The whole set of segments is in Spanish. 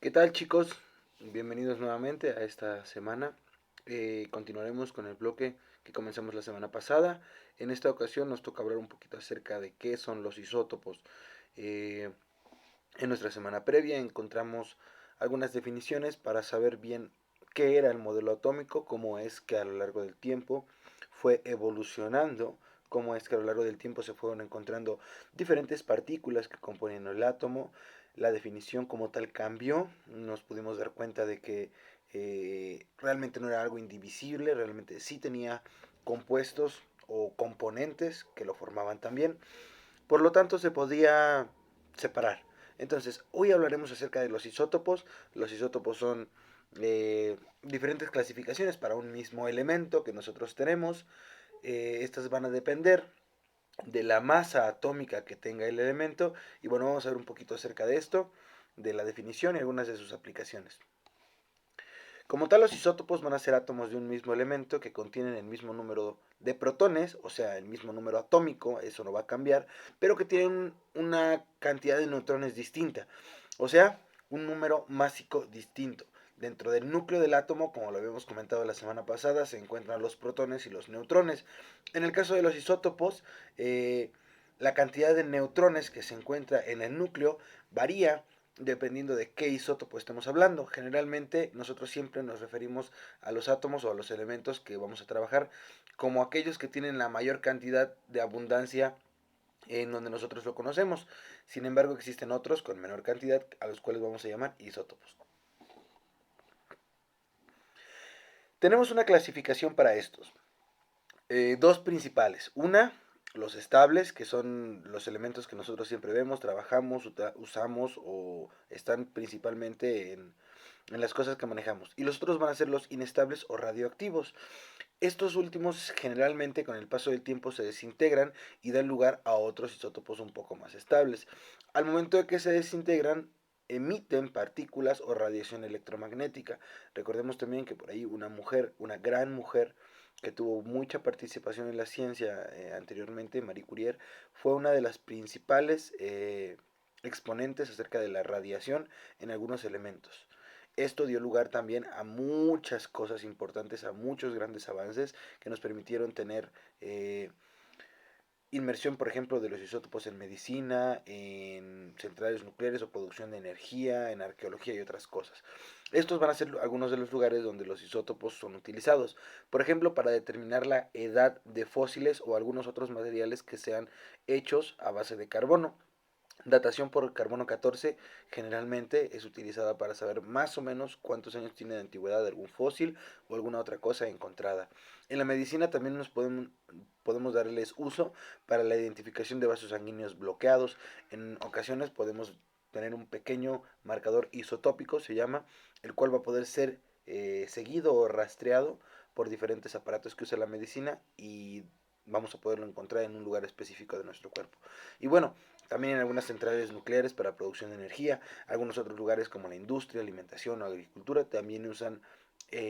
¿Qué tal, chicos? Bienvenidos nuevamente a esta semana. Continuaremos con el bloque que comenzamos la semana pasada. En esta ocasión nos toca hablar un poquito acerca de qué son los isótopos. Eh, en nuestra semana previa encontramos algunas definiciones para saber bien qué era el modelo atómico, cómo es que a lo largo del tiempo fue evolucionando, cómo es que a lo largo del tiempo se fueron encontrando diferentes partículas que componen el átomo. La definición como tal cambió, nos pudimos dar cuenta de que realmente no era algo indivisible, realmente sí tenía compuestos o componentes que lo formaban también, por lo tanto se podía separar. Entonces, hoy hablaremos acerca de los isótopos. Los isótopos son diferentes clasificaciones para un mismo elemento que nosotros tenemos. Estas van a depender de la masa atómica que tenga el elemento. Y bueno, vamos a ver un poquito acerca de esto, de la definición y algunas de sus aplicaciones. Como tal, los isótopos van a ser átomos de un mismo elemento que contienen el mismo número de protones, o sea, el mismo número atómico, eso no va a cambiar, pero que tienen una cantidad de neutrones distinta, o sea, un número másico distinto. Dentro del núcleo del átomo, como lo habíamos comentado la semana pasada, se encuentran los protones y los neutrones. En el caso de los isótopos, la cantidad de neutrones que se encuentra en el núcleo varía dependiendo de qué isótopo estemos hablando. Generalmente nosotros siempre nos referimos a los átomos o a los elementos que vamos a trabajar como aquellos que tienen la mayor cantidad de abundancia en donde nosotros lo conocemos. Sin embargo, existen otros con menor cantidad a los cuales vamos a llamar isótopos. Tenemos una clasificación para estos. Dos principales. Una, los estables, que son los elementos que nosotros siempre vemos, trabajamos, usamos o están principalmente en las cosas que manejamos. Y los otros van a ser los inestables o radioactivos. Estos últimos generalmente con el paso del tiempo se desintegran y dan lugar a otros isótopos un poco más estables. Al momento de que se desintegran, emiten partículas o radiación electromagnética. Recordemos también que por ahí una mujer, una gran mujer, que tuvo mucha participación en la ciencia anteriormente, Marie Curie, fue una de las principales exponentes acerca de la radiación en algunos elementos. Esto dio lugar también a muchas cosas importantes, a muchos grandes avances que nos permitieron tener inmersión, por ejemplo, de los isótopos en medicina, en centrales nucleares o producción de energía, en arqueología y otras cosas. Estos van a ser algunos de los lugares donde los isótopos son utilizados, por ejemplo, para determinar la edad de fósiles o algunos otros materiales que sean hechos a base de carbono. Datación por carbono 14 generalmente es utilizada para saber más o menos cuántos años tiene de antigüedad algún fósil o alguna otra cosa encontrada. En la medicina también podemos darles uso para la identificación de vasos sanguíneos bloqueados. En ocasiones podemos tener un pequeño marcador isotópico, se llama, el cual va a poder ser seguido o rastreado por diferentes aparatos que usa la medicina y vamos a poderlo encontrar en un lugar específico de nuestro cuerpo. Y bueno, también en algunas centrales nucleares para producción de energía, algunos otros lugares como la industria, alimentación o agricultura también usan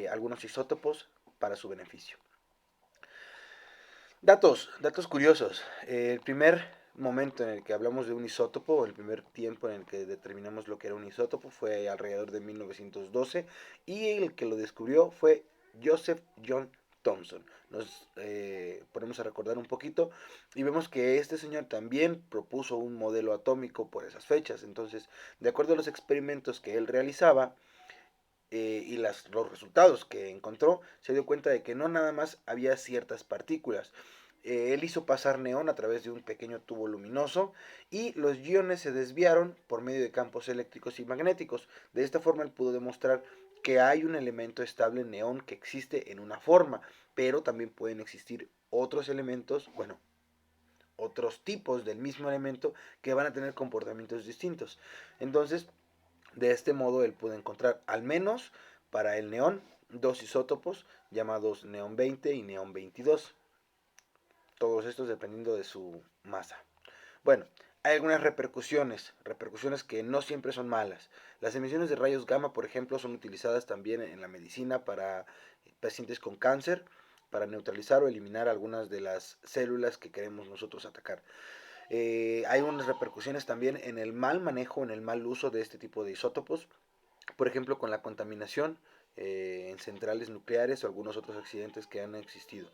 algunos isótopos para su beneficio. Datos curiosos. El primer momento en el que hablamos de un isótopo, o el primer tiempo en el que determinamos lo que era un isótopo, fue alrededor de 1912 y el que lo descubrió fue Joseph John Thomson. Nos ponemos a recordar un poquito y vemos que este señor también propuso un modelo atómico por esas fechas. Entonces, de acuerdo a los experimentos que él realizaba, y los resultados que encontró, se dio cuenta de que no nada más había ciertas partículas. Él hizo pasar neón a través de un pequeño tubo luminoso y los iones se desviaron por medio de campos eléctricos y magnéticos. De esta forma él pudo demostrar que hay un elemento estable neón que existe en una forma, pero también pueden existir otros elementos, bueno, otros tipos del mismo elemento que van a tener comportamientos distintos. Entonces, de este modo él pudo encontrar al menos para el neón dos isótopos llamados neón 20 y neón 22. Todos estos dependiendo de su masa. Bueno, hay algunas repercusiones que no siempre son malas. Las emisiones de rayos gamma, por ejemplo, son utilizadas también en la medicina para pacientes con cáncer, para neutralizar o eliminar algunas de las células que queremos nosotros atacar. Hay unas repercusiones también en el mal manejo, en el mal uso de este tipo de isótopos. por ejemplo con la contaminación en centrales nucleares o algunos otros accidentes que han existido.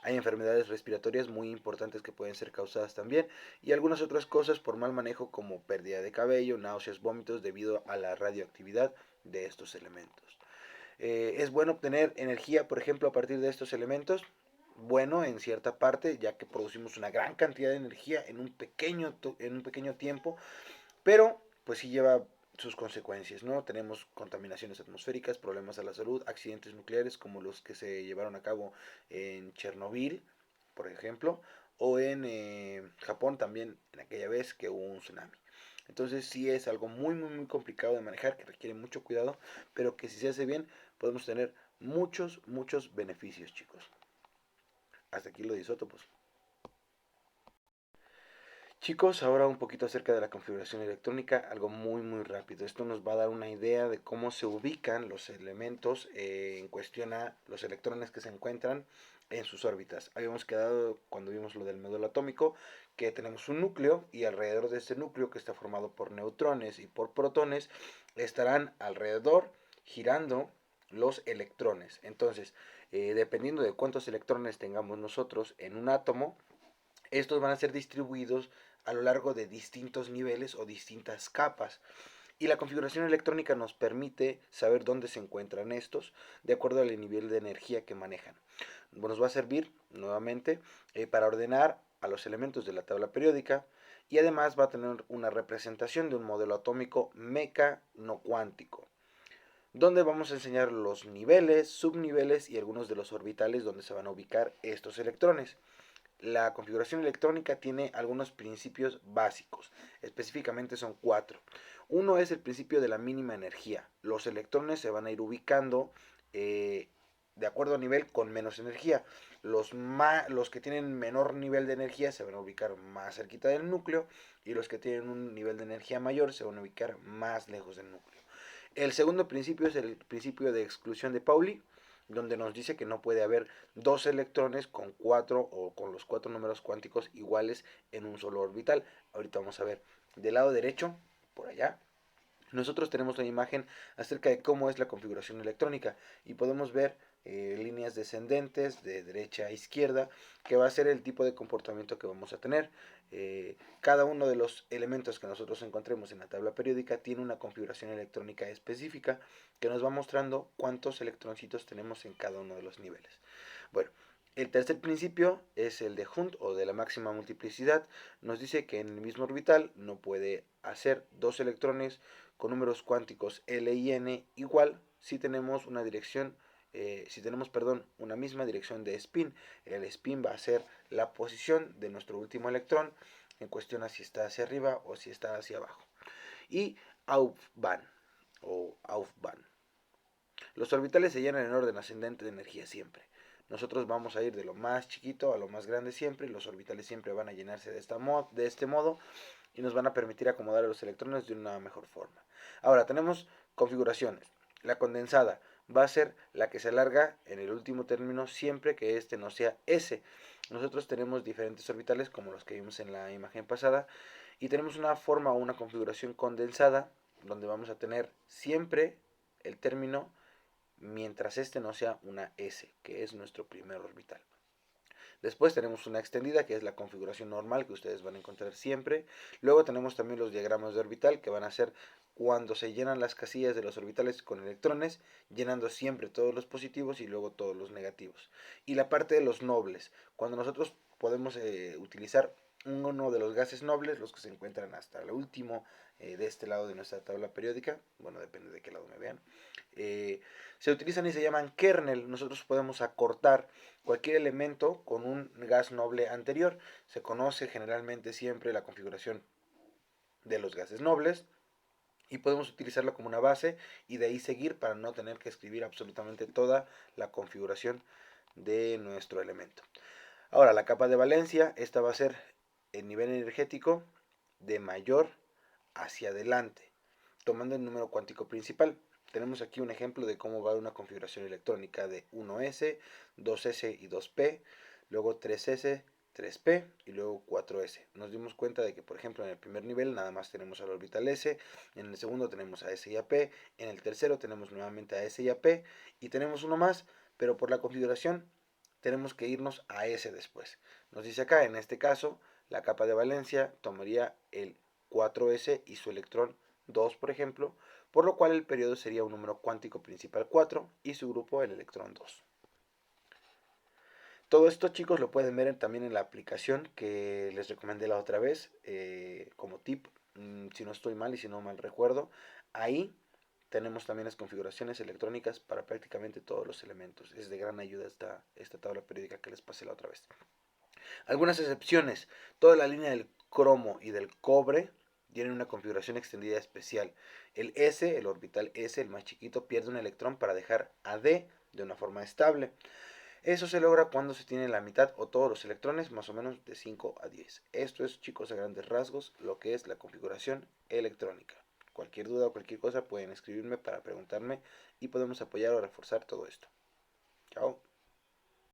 Hay enfermedades respiratorias muy importantes que pueden ser causadas también y algunas otras cosas por mal manejo como pérdida de cabello, náuseas, vómitos debido a la radioactividad de estos elementos. Es bueno obtener energía, por ejemplo, a partir de estos elementos. Bueno, en cierta parte, ya que producimos una gran cantidad de energía en un pequeño tiempo, pero pues sí lleva sus consecuencias, ¿no? Tenemos contaminaciones atmosféricas, problemas a la salud, accidentes nucleares como los que se llevaron a cabo en Chernobyl, por ejemplo, o en Japón también, en aquella vez que hubo un tsunami. Entonces sí es algo muy complicado de manejar, que requiere mucho cuidado, pero que si se hace bien podemos tener muchos beneficios, chicos. Hasta aquí lo de isótopos. Chicos, ahora un poquito acerca de la configuración electrónica, algo muy rápido. Esto nos va a dar una idea de cómo se ubican los elementos en cuestión a los electrones que se encuentran en sus órbitas. Habíamos quedado cuando vimos lo del módulo atómico que tenemos un núcleo y alrededor de este núcleo, que está formado por neutrones y por protones, estarán alrededor girando los electrones. Entonces, dependiendo de cuántos electrones tengamos nosotros en un átomo, estos van a ser distribuidos a lo largo de distintos niveles o distintas capas. Y la configuración electrónica nos permite saber dónde se encuentran estos de acuerdo al nivel de energía que manejan. Nos va a servir nuevamente para ordenar a los elementos de la tabla periódica y además va a tener una representación de un modelo atómico mecano cuántico, donde vamos a enseñar los niveles, subniveles y algunos de los orbitales donde se van a ubicar estos electrones. La configuración electrónica tiene algunos principios básicos, específicamente son 4. Uno es el principio de la mínima energía. Los electrones se van a ir ubicando de acuerdo a nivel con menos energía. Los que tienen menor nivel de energía se van a ubicar más cerquita del núcleo y los que tienen un nivel de energía mayor se van a ubicar más lejos del núcleo. El segundo principio es el principio de exclusión de Pauli, donde nos dice que no puede haber dos electrones con cuatro o con los cuatro números cuánticos iguales en un solo orbital. Ahorita vamos a ver. Del lado derecho, por allá, nosotros tenemos una imagen acerca de cómo es la configuración electrónica y podemos ver líneas descendentes de derecha a izquierda, que va a ser el tipo de comportamiento que vamos a tener. Cada uno de los elementos que nosotros encontremos en la tabla periódica tiene una configuración electrónica específica que nos va mostrando cuántos electroncitos tenemos en cada uno de los niveles. Bueno, el tercer principio es el de Hund o de la máxima multiplicidad. Nos dice que en el mismo orbital no puede hacer dos electrones con números cuánticos L y N igual si tenemos una dirección, una misma dirección de spin. El spin va a ser la posición de nuestro último electrón en cuestión a si está hacia arriba o si está hacia abajo. Y Aufbahn o Aufbahn. Los orbitales se llenan en orden ascendente de energía siempre. Nosotros vamos a ir de lo más chiquito a lo más grande siempre, y los orbitales siempre van a llenarse de este modo y nos van a permitir acomodar a los electrones de una mejor forma. Ahora tenemos configuraciones. La condensada va a ser la que se alarga en el último término siempre que este no sea S. Nosotros tenemos diferentes orbitales como los que vimos en la imagen pasada y tenemos una forma o una configuración condensada donde vamos a tener siempre el término mientras este no sea una S, que es nuestro primer orbital. Después tenemos una extendida, que es la configuración normal que ustedes van a encontrar siempre. Luego tenemos también los diagramas de orbital, que van a ser cuando se llenan las casillas de los orbitales con electrones, llenando siempre todos los positivos y luego todos los negativos. Y la parte de los nobles, cuando nosotros podemos utilizar uno de los gases nobles, los que se encuentran hasta el último de este lado de nuestra tabla periódica, bueno, depende de qué lado me vean, se utilizan y se llaman kernel. Nosotros podemos acortar cualquier elemento con un gas noble anterior. Se conoce generalmente siempre la configuración de los gases nobles y podemos utilizarlo como una base y de ahí seguir para no tener que escribir absolutamente toda la configuración de nuestro elemento. Ahora, la capa de valencia, esta va a ser el nivel energético de mayor hacia adelante, tomando el número cuántico principal. Tenemos aquí un ejemplo de cómo va una configuración electrónica de 1s, 2s y 2p, luego 3s, 3p y luego 4s. Nos dimos cuenta de que, por ejemplo, en el primer nivel nada más tenemos al orbital s, en el segundo tenemos a s y a p, en el tercero tenemos nuevamente a s y a p, y tenemos uno más, pero por la configuración tenemos que irnos a s después. Nos dice acá, en este caso, la capa de valencia tomaría el 4s y su electrón 2, por ejemplo, por lo cual el periodo sería un número cuántico principal 4 y su grupo el electrón 2. Todo esto, chicos, lo pueden ver también en la aplicación que les recomendé la otra vez, como tip, si no estoy mal y si no mal recuerdo. Ahí tenemos también las configuraciones electrónicas para prácticamente todos los elementos. Es de gran ayuda esta tabla periódica que les pasé la otra vez. Algunas excepciones. Toda la línea del cromo y del cobre tienen una configuración extendida especial. El S, el orbital S, el más chiquito, pierde un electrón para dejar a D de una forma estable. Eso se logra cuando se tiene la mitad o todos los electrones, más o menos de 5 a 10. Esto es, chicos, a grandes rasgos, lo que es la configuración electrónica. Cualquier duda o cualquier cosa pueden escribirme para preguntarme y podemos apoyar o reforzar todo esto. Chao.